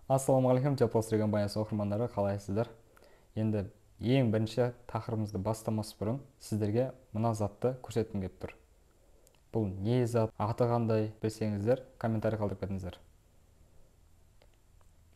Ассалаумағалейкум, Теплостер компаниясы оқырмандары, қалайсыздар? Енді ең бірінші тақырыбымызды бастамас бұрын сіздерге мына затты көрсеткім келіп тұр. Бұл не зат, аты қандай білсеңіздер, комментарий қалдырып кетіңіздер.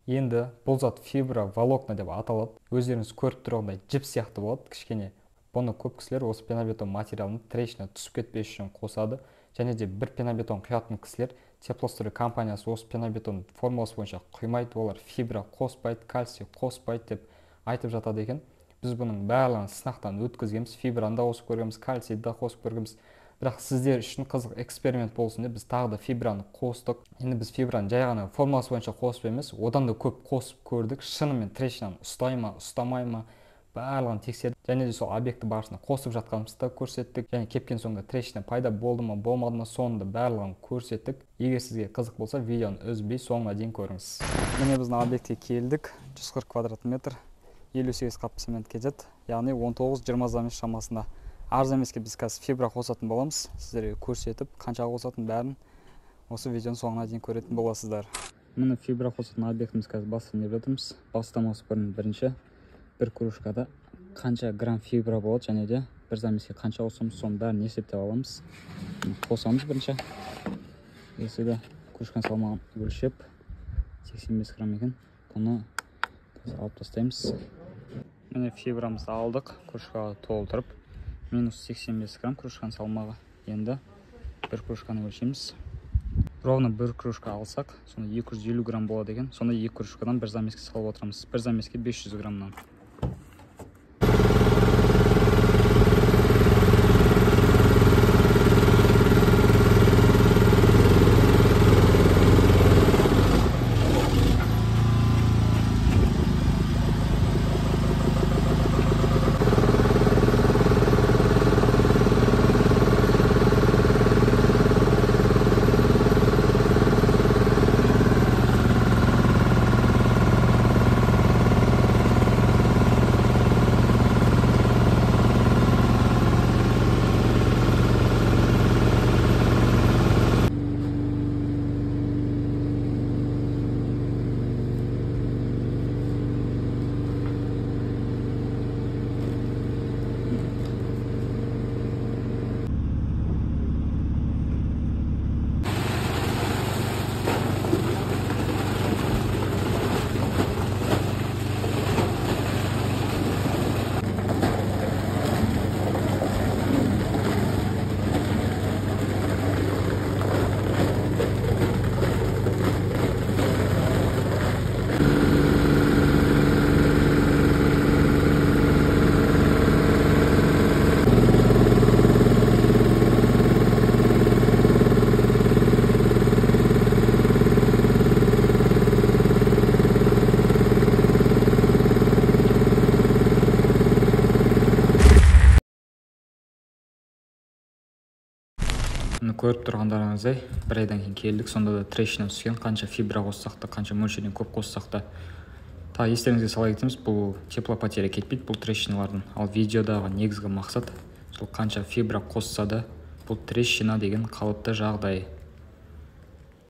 Енді бұл зат фиброволокна деп аталады. Өздеріңіз көріп тұрғандай жіп сияқты болады, кішкене. Бұны көп кісілер осы пенобетон материалын трещина түсіп кетпес үшін қосады. Және де бір пенобетон құятын кісілер Теплостер компаниясы осы пенобетон формуласы бойынша құймайды, олар фибра қоспайды, кальций қоспайды деп айтып жатады екен. Біз бұның барлығын сынақтан өткізгенбіз, фибраны да қосып көргенбіз, кальцийді да қосып көргенбіз. Бірақ сіздер үшін қызық эксперимент болсын деп біз тағы да фибраны қостық. Енді біз фибраны жай ғана формуласы бойынша қосып емес, одан да көп қосып көрдік. Шынымен трещинаны ұстай ма, ұстамай ма, барлығын тексердік. Және де сол объекті барысында қосып жатқанымызды да көрсеттік. Және кепкен соңында трещина пайда болды ма, болмады ма, соны да барлығын көрсеттік. Егер сізге қызық болса, видеоны үзбей соңына дейін көріңіз. Міне біздің объектке келдік. 140 квадрат метр, 58 қап цемент кетеді. Яғни 19-20 шамасында. Арзан емеске біз қазір фибра қосатын боламыз. Сіздерге көрсетіп, қанша қосатын бәрін осы видеоның соңына дейін көретін боласыздар. Міне фибра қосатын объектіміз қазір бастан деп жатырмыз. Бастамасы бірінші бір кружкада қанша грамм фибра болады, және де бір замеске қанша қосамыз, соның бәрін есептеп аламыз. Қосамыз бірінші. Еседі кружканың салмағын өлшеп 85 грамм екен. Бұны қазір алып тастаймыз. Міне фибрамызды алдық, кружкаға толтырып. Минус 85 грамм кружканың салмағы. Енді бір кружканы өлшейміз. Ровно бір кружка алсақ, сонда 250 грамм болады екен. Сонда 2 кружкадан бір замеске салып отырамыз. Бір замеске 500 граммнан. Көріп тұрғандарыңыздай, бір айдан кейін келдік. Сонда да трещина түскен, қанша фибра қоссақ та, қанша мөлшерден көп қоссақ та. Естеріңізге сала кетеміз, бұл теплопотеря кетпейді, бұл трещиналардың. Ал видеодағы негізгі мақсат сол қанша фибра қосса да, бұл трещина деген қалыпты жағдай.